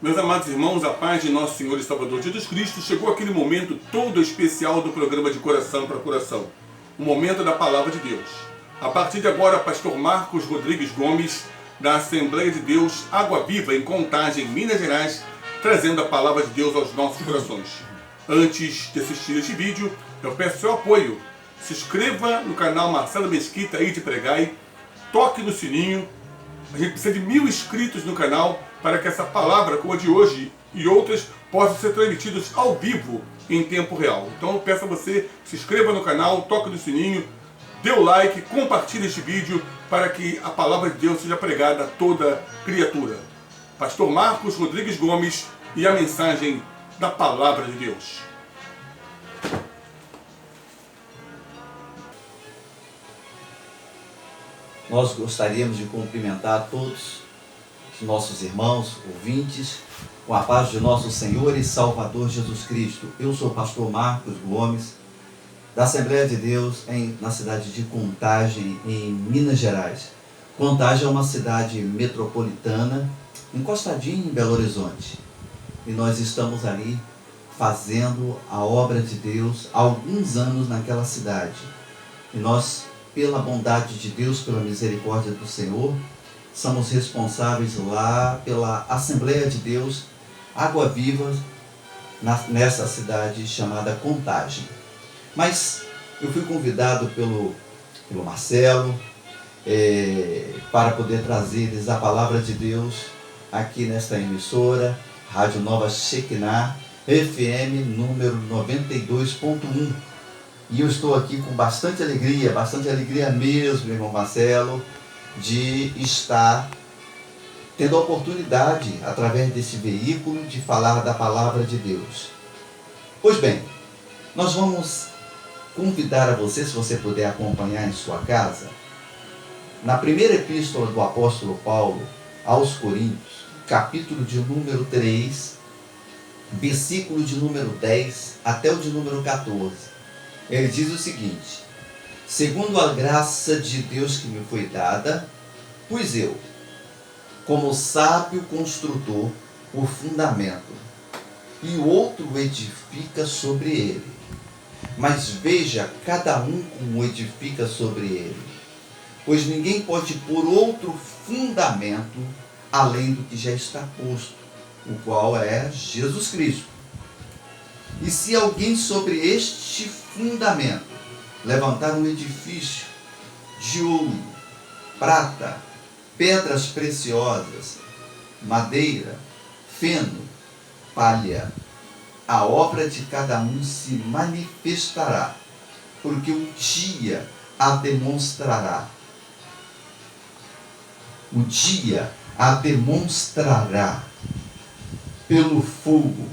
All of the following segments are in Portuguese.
Meus amados irmãos, a paz de nosso Senhor e Salvador Jesus Cristo, chegou aquele momento todo especial do programa de Coração para Coração, o momento da Palavra de Deus. A partir de agora, pastor Marcos Rodrigues Gomes, da Assembleia de Deus Água Viva, em Contagem, Minas Gerais, trazendo a Palavra de Deus aos nossos corações. Antes de assistir este vídeo, eu peço seu apoio. Se inscreva no canal Marcelo Mesquita aí de Pregai, toque no sininho. A gente precisa de 1000 inscritos no canal para que essa palavra, como a de hoje e outras, possam ser transmitidas ao vivo em tempo real. Então eu peço a você, se inscreva no canal, toque no sininho, dê o like, compartilhe este vídeo para que a palavra de Deus seja pregada a toda criatura. Pastor Marcos Rodrigues Gomes e a mensagem da palavra de Deus. Nós gostaríamos de cumprimentar todos os nossos irmãos, ouvintes, com a paz de nosso Senhor e Salvador Jesus Cristo. Eu sou o pastor Marcos Gomes, da Assembleia de Deus na cidade de Contagem, em Minas Gerais. Contagem é uma cidade metropolitana, encostadinha em Belo Horizonte. E nós estamos ali fazendo a obra de Deus há alguns anos naquela cidade. E nós, pela bondade de Deus, pela misericórdia do Senhor, somos responsáveis lá pela Assembleia de Deus Água Viva, nessa cidade chamada Contagem. Mas eu fui convidado pelo Marcelo para poder trazer-lhes a palavra de Deus aqui nesta emissora, Rádio Nova Shekinah, FM número 92.1. E eu estou aqui com bastante alegria mesmo, irmão Marcelo, de estar tendo a oportunidade, através desse veículo, de falar da palavra de Deus. Pois bem, nós vamos convidar a você, se você puder acompanhar em sua casa, na primeira epístola do apóstolo Paulo aos Coríntios, capítulo de número 3, versículo de número 10 até o de número 14. Ele diz o seguinte: segundo a graça de Deus que me foi dada, pus eu, como sábio construtor, o fundamento, e o outro edifica sobre ele. Mas veja cada um como edifica sobre ele. Pois ninguém pode pôr outro fundamento além do que já está posto, o qual é Jesus Cristo. E se alguém sobre este fundamento levantar um edifício de ouro, prata, pedras preciosas, madeira, feno, palha, a obra de cada um se manifestará, porque um dia a demonstrará. O dia a demonstrará. Pelo fogo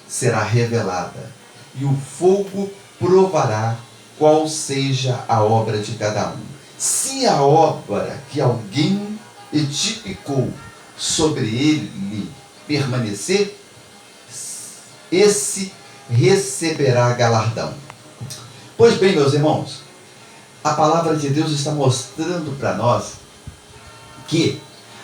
será revelada, e o fogo provará qual seja a obra de cada um. Se a obra que alguém edificou sobre ele permanecer, esse receberá galardão. Pois bem, meus irmãos, a palavra de Deus está mostrando para nós que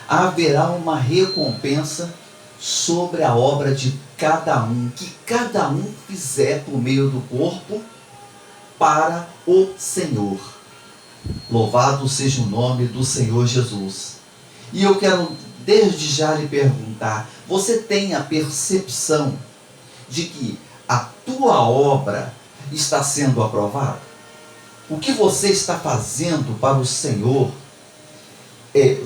haverá uma recompensa sobre a obra de cada um, que cada um fizer por meio do corpo para o Senhor. Louvado seja o nome do Senhor Jesus. E eu quero desde já lhe perguntar: você tem a percepção de que a tua obra está sendo aprovada? O que você está fazendo para o Senhor,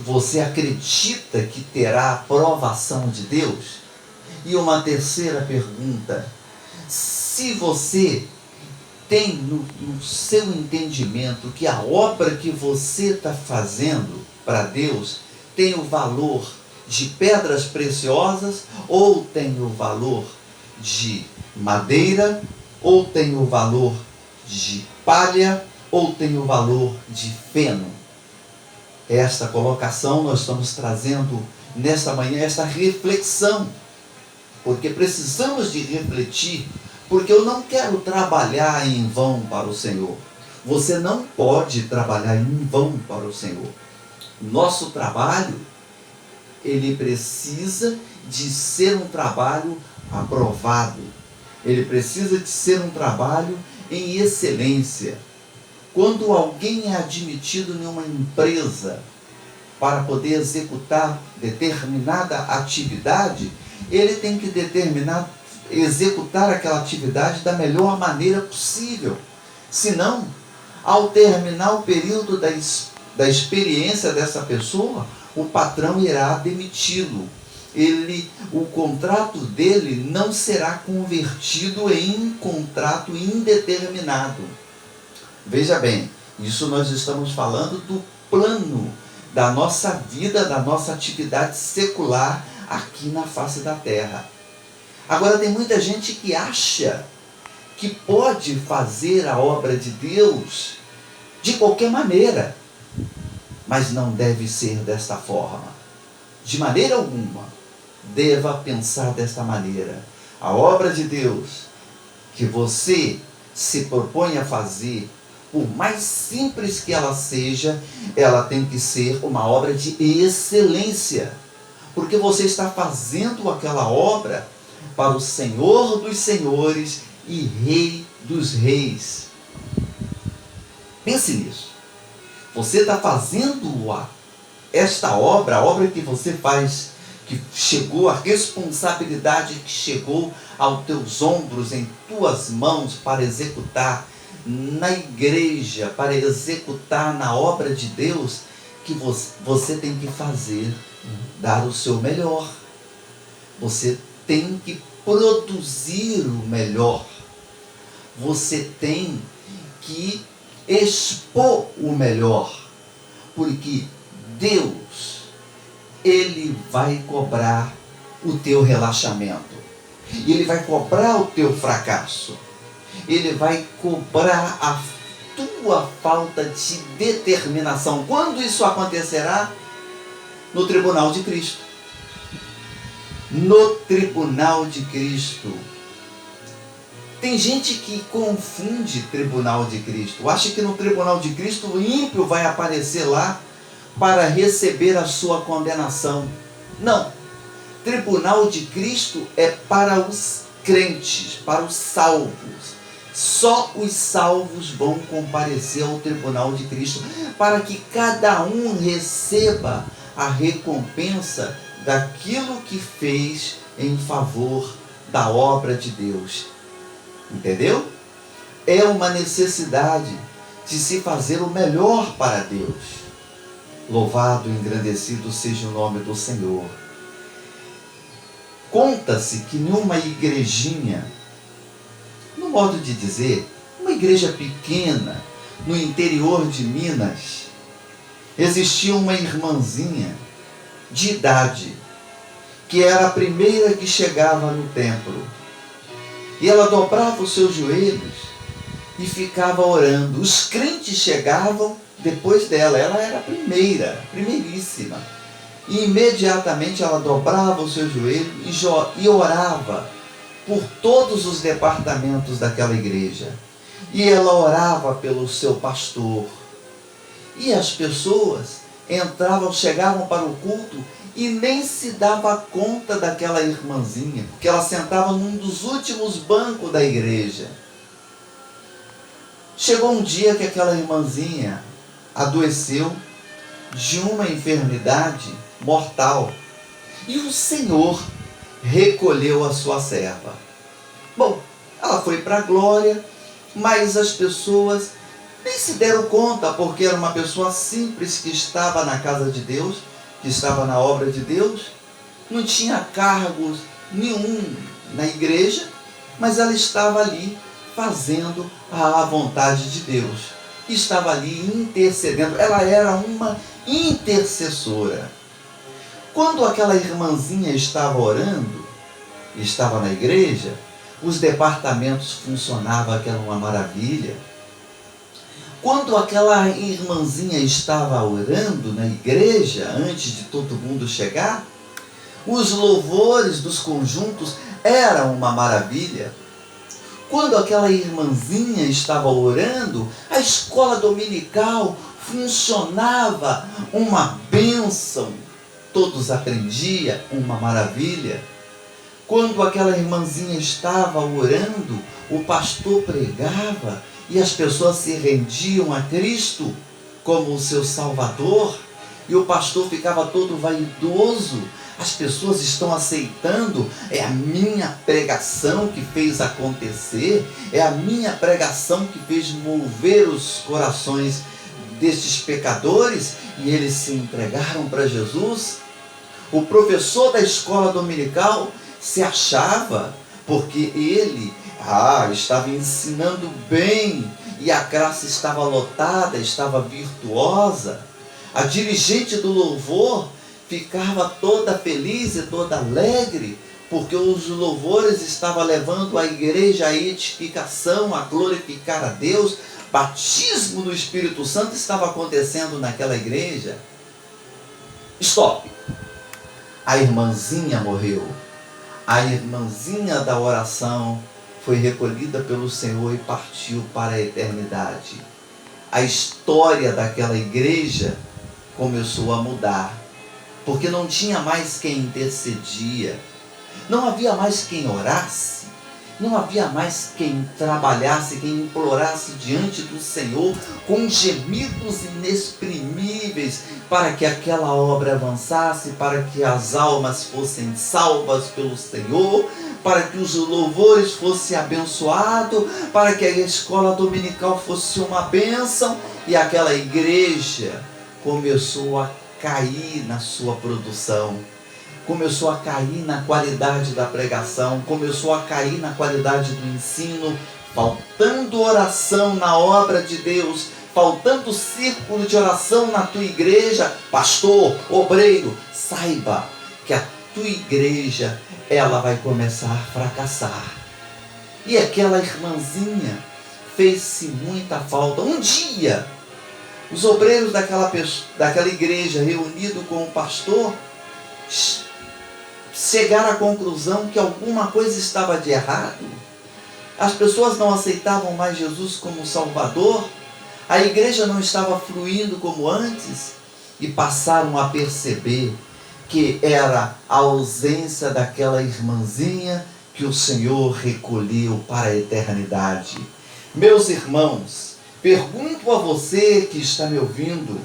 você acredita que terá a aprovação de Deus? E uma terceira pergunta: se você tem no seu entendimento que a obra que você está fazendo para Deus tem o valor de pedras preciosas, ou tem o valor de madeira, ou tem o valor de palha, ou tem o valor de feno? Esta colocação nós estamos trazendo nesta manhã, esta reflexão, porque precisamos de refletir, porque eu não quero trabalhar em vão para o Senhor. Você não pode trabalhar em vão para o Senhor. Nosso trabalho, ele precisa de ser um trabalho aprovado. Ele precisa de ser um trabalho em excelência. Quando alguém é admitido em uma empresa para poder executar determinada atividade, ele tem que executar aquela atividade da melhor maneira possível. Senão, ao terminar o período da experiência dessa pessoa, o patrão irá demiti-lo. O contrato dele não será convertido em contrato indeterminado. Veja bem, isso nós estamos falando do plano da nossa vida, da nossa atividade secular aqui na face da terra. Agora, tem muita gente que acha que pode fazer a obra de Deus de qualquer maneira, mas não deve ser desta forma. De maneira alguma, deva pensar desta maneira. A obra de Deus que você se propõe a fazer, por mais simples que ela seja, ela tem que ser uma obra de excelência, porque você está fazendo aquela obra para o Senhor dos Senhores e Rei dos Reis. Pense nisso. Você está fazendo esta obra, a obra que você faz, que chegou, a responsabilidade que chegou aos teus ombros, em tuas mãos, para executar na igreja, para executar na obra de Deus, que você tem que fazer, dar o seu melhor. Você tem que produzir o melhor. Você tem que expor o melhor, porque Deus, Ele vai cobrar o teu relaxamento, Ele vai cobrar o teu fracasso, Ele vai cobrar a tua falta de determinação. Quando isso acontecerá? No tribunal de Cristo. No tribunal de Cristo. Tem gente que confunde tribunal de Cristo. Acha que no tribunal de Cristo o ímpio vai aparecer lá para receber a sua condenação. Não. Tribunal de Cristo é para os crentes, para os salvos. Só os salvos vão comparecer ao tribunal de Cristo, para que cada um receba a recompensa daquilo que fez em favor da obra de Deus. Entendeu? É uma necessidade de se fazer o melhor para Deus. Louvado e engrandecido seja o nome do Senhor. Conta-se que numa igrejinha, no modo de dizer, uma igreja pequena, no interior de Minas, existia uma irmãzinha de idade, que era a primeira que chegava no templo. E ela dobrava os seus joelhos e ficava orando. Os crentes chegavam depois dela. Ela era a primeiríssima. E imediatamente ela dobrava os seus joelhos e orava por todos os departamentos daquela igreja. E ela orava pelo seu pastor. E as pessoas chegavam para o culto e nem se dava conta daquela irmãzinha, porque ela sentava num dos últimos bancos da igreja. Chegou um dia que aquela irmãzinha adoeceu de uma enfermidade mortal, e o Senhor recolheu a sua serva. Bom, ela foi para a glória, mas as pessoas nem se deram conta, porque era uma pessoa simples que estava na casa de Deus, que estava na obra de Deus, não tinha cargos nenhum na igreja, mas ela estava ali fazendo a vontade de Deus, estava ali intercedendo. Ela era uma intercessora. Quando aquela irmãzinha estava orando, estava na igreja, os departamentos funcionavam, que era uma maravilha. Quando aquela irmãzinha estava orando na igreja, antes de todo mundo chegar, os louvores dos conjuntos eram uma maravilha. Quando aquela irmãzinha estava orando, a escola dominical funcionava uma bênção. todos aprendiam, uma maravilha. Quando aquela irmãzinha estava orando, o pastor pregava e as pessoas se rendiam a Cristo como o seu Salvador, e o pastor ficava todo vaidoso. As pessoas estão aceitando, é a minha pregação que fez acontecer, é a minha pregação que fez mover os corações destes pecadores, e eles se entregaram para Jesus. O professor da escola dominical se achava, porque ele estava ensinando bem, e a classe estava lotada, estava virtuosa. A dirigente do louvor ficava toda feliz e toda alegre, porque os louvores estavam levando a igreja à edificação, a glorificar a Deus. Batismo no Espírito Santo estava acontecendo naquela igreja. Stop! A irmãzinha morreu. A irmãzinha da oração foi recolhida pelo Senhor e partiu para a eternidade. A história daquela igreja começou a mudar, porque não tinha mais quem intercedia, não havia mais quem orasse, não havia mais quem trabalhasse, quem implorasse diante do Senhor com gemidos inexprimíveis para que aquela obra avançasse, para que as almas fossem salvas pelo Senhor, para que os louvores fossem abençoados, para que a escola dominical fosse uma bênção. E aquela igreja começou a cair na sua produção, começou a cair na qualidade da pregação, começou a cair na qualidade do ensino, faltando oração na obra de Deus, faltando círculo de oração na tua igreja. Pastor, obreiro, saiba que a tua igreja, ela vai começar a fracassar. E aquela irmãzinha fez-se muita falta. Um dia, os obreiros daquela igreja, reunidos com o pastor, chegaram à conclusão que alguma coisa estava de errado. As pessoas não aceitavam mais Jesus como Salvador, a igreja não estava fluindo como antes, e passaram a perceber que era a ausência daquela irmãzinha que o Senhor recolheu para a eternidade. Meus irmãos, pergunto a você que está me ouvindo,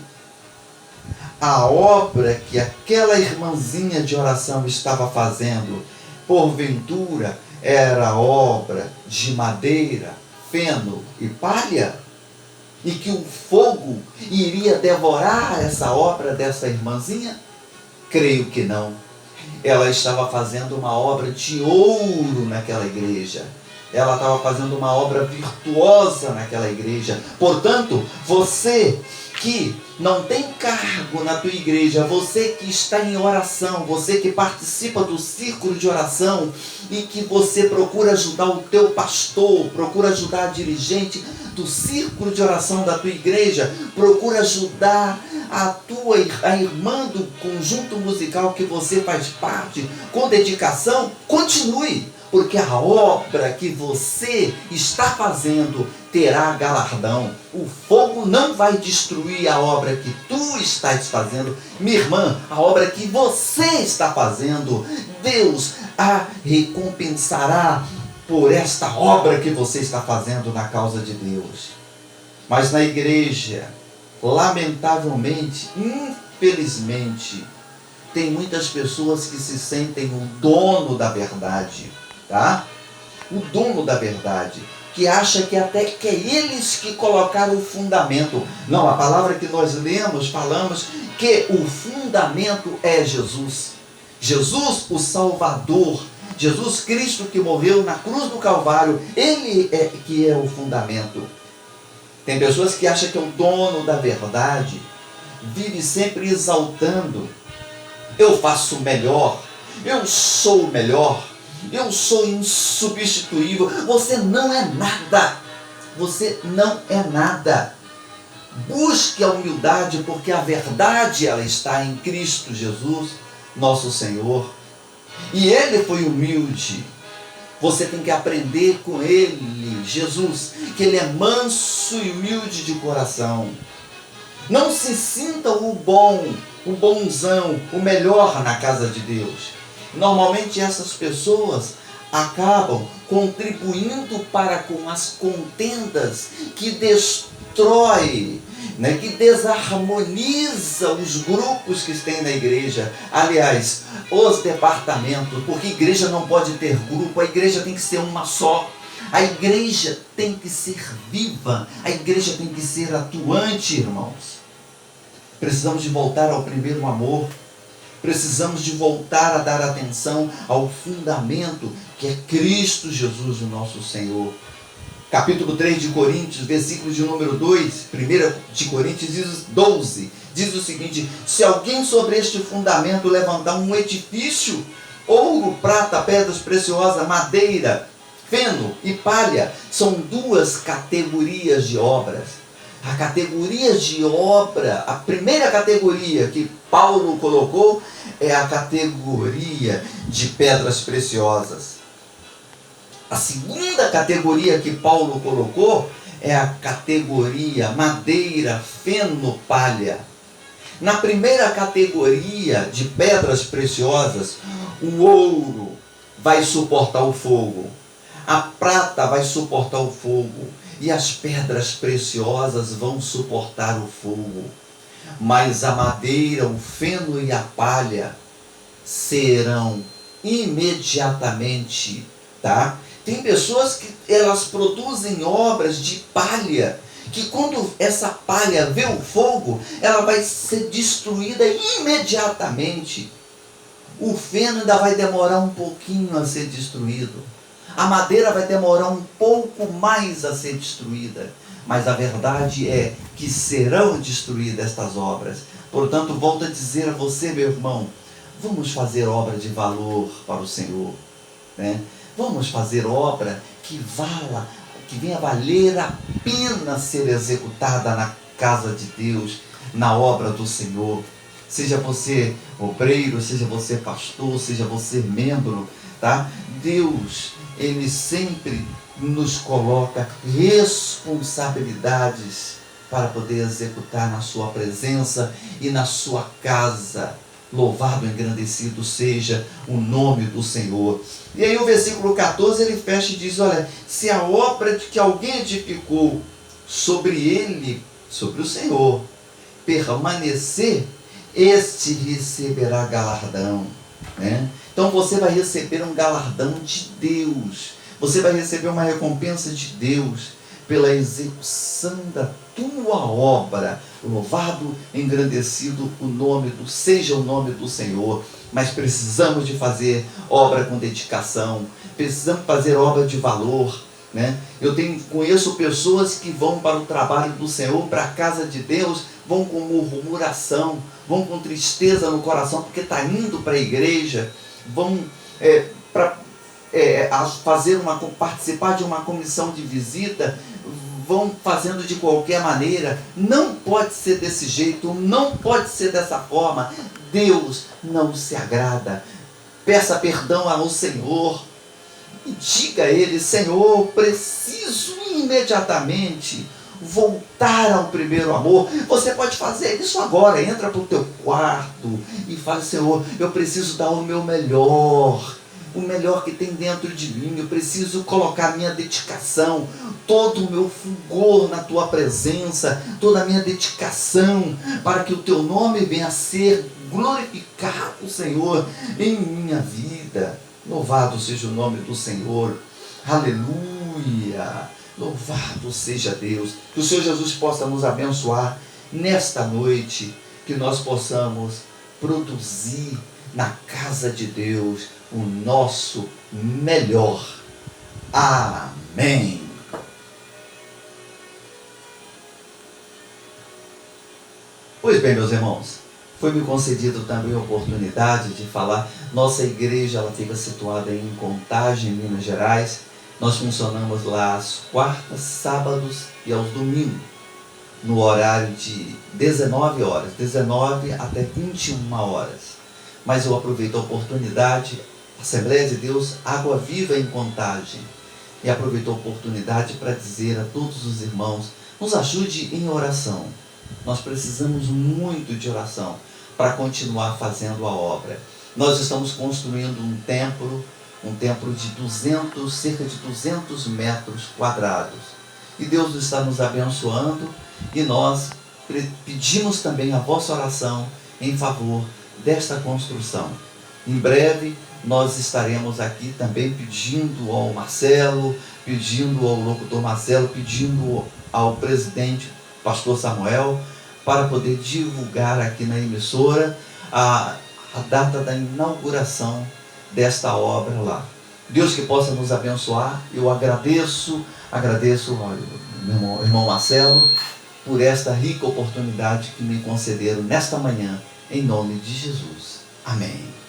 a obra que aquela irmãzinha de oração estava fazendo, porventura, era obra de madeira, feno e palha? E que o fogo iria devorar essa obra dessa irmãzinha? Creio que não. Ela estava fazendo uma obra de ouro naquela igreja. Ela estava fazendo uma obra virtuosa naquela igreja. Portanto, você que não tem cargo na tua igreja, você que está em oração, você que participa do círculo de oração e que você procura ajudar o teu pastor, procura ajudar a dirigente do círculo de oração da tua igreja, procura ajudar a irmã do conjunto musical que você faz parte, com dedicação, continue, porque a obra que você está fazendo terá galardão. O fogo não vai destruir a obra que tu estás fazendo. Minha irmã, a obra que você está fazendo, Deus a recompensará por esta obra que você está fazendo na causa de Deus. Mas na igreja, lamentavelmente, infelizmente, tem muitas pessoas que se sentem o dono da verdade, tá? O dono da verdade, que acha que até que é eles que colocaram o fundamento. Não, a palavra que nós lemos, falamos que o fundamento é Jesus. Jesus, o Salvador, Jesus Cristo que morreu na cruz do Calvário, Ele é que é o fundamento. Tem pessoas que acham que é o dono da verdade, vive sempre exaltando. Eu faço melhor, eu sou o melhor, eu sou insubstituível. Você não é nada, você não é nada. Busque a humildade, porque a verdade ela está em Cristo Jesus, nosso Senhor. E Ele foi humilde. Você tem que aprender com Ele, Jesus, que Ele é manso e humilde de coração. Não se sinta o bom, o bonzão, o melhor na casa de Deus. Normalmente essas pessoas acabam contribuindo para com as contendas que destrói, né, que desarmoniza os grupos que tem na igreja. Aliás, os departamentos, porque a igreja não pode ter grupo, a igreja tem que ser uma só. A igreja tem que ser viva, a igreja tem que ser atuante, irmãos. Precisamos de voltar ao primeiro amor. Precisamos de voltar a dar atenção ao fundamento que é Cristo Jesus, o nosso Senhor. Capítulo 3 de Coríntios, versículo de número 2, 1 de Coríntios 12, diz o seguinte: se alguém sobre este fundamento levantar um edifício, ouro, prata, pedras preciosas, madeira, feno e palha, são duas categorias de obras. A categoria de obra, a primeira categoria que Paulo colocou é a categoria de pedras preciosas. A segunda categoria que Paulo colocou é a categoria madeira, feno, palha. Na primeira categoria de pedras preciosas, o ouro vai suportar o fogo, a prata vai suportar o fogo, e as pedras preciosas vão suportar o fogo. Mas a madeira, o feno e a palha serão imediatamente, tá? Tem pessoas que elas produzem obras de palha, que quando essa palha vê o fogo, ela vai ser destruída imediatamente. O feno ainda vai demorar um pouquinho a ser destruído. A madeira vai demorar um pouco mais a ser destruída, mas a verdade é que serão destruídas estas obras. Portanto, volto a dizer a você, meu irmão, vamos fazer obra de valor para o Senhor, né? Vamos fazer obra que venha valer a pena ser executada na casa de Deus, na obra do Senhor. Seja você obreiro, seja você pastor, seja você membro, tá? Deus, Ele sempre nos coloca responsabilidades para poder executar na sua presença e na sua casa. Louvado e engrandecido seja o nome do Senhor. E aí o versículo 14 ele fecha e diz: olha, se a obra que alguém edificou sobre ele, sobre o Senhor, permanecer, este receberá galardão, né? Então você vai receber um galardão de Deus, você vai receber uma recompensa de Deus pela execução da tua obra. Louvado, engrandecido seja o nome do Senhor. Mas precisamos de fazer obra com dedicação, precisamos fazer obra de valor, né? Conheço pessoas que vão para o trabalho do Senhor, para a casa de Deus, vão com murmuração, vão com tristeza no coração, porque está indo para a igreja, vão participar de uma comissão de visita, vão fazendo de qualquer maneira. Não pode ser desse jeito, não pode ser dessa forma. Deus não se agrada. Peça perdão ao Senhor e diga a Ele: Senhor, preciso imediatamente voltar ao primeiro amor. Você pode fazer isso agora. Entra para o teu quarto e fala: Senhor, eu preciso dar o meu melhor, o melhor que tem dentro de mim. Eu preciso colocar minha dedicação, todo o meu fulgor na tua presença, toda a minha dedicação, para que o teu nome venha a ser glorificado, Senhor, em minha vida. Louvado seja o nome do Senhor. Aleluia. Louvado seja Deus. Que o Senhor Jesus possa nos abençoar nesta noite, que nós possamos produzir na casa de Deus o nosso melhor. Amém. Pois bem, meus irmãos, foi-me concedido também a oportunidade de falar. Nossa igreja ela fica situada em Contagem, Minas Gerais. Nós funcionamos lá às quartas, sábados e aos domingos, no horário de 19 horas, 19 até 21 horas. Mas eu aproveito a oportunidade, Assembleia de Deus, Água Viva em Contagem, e aproveito a oportunidade para dizer a todos os irmãos: nos ajude em oração. Nós precisamos muito de oração para continuar fazendo a obra. Nós estamos construindo um templo de cerca de 200 metros quadrados. E Deus está nos abençoando e nós pedimos também a vossa oração em favor desta construção. Em breve nós estaremos aqui também pedindo ao Marcelo, pedindo ao locutor Marcelo, pedindo ao presidente pastor Samuel, para poder divulgar aqui na emissora a data da inauguração desta obra lá. Deus que possa nos abençoar. Eu agradeço ao meu irmão Marcelo por esta rica oportunidade que me concederam nesta manhã, em nome de Jesus. Amém.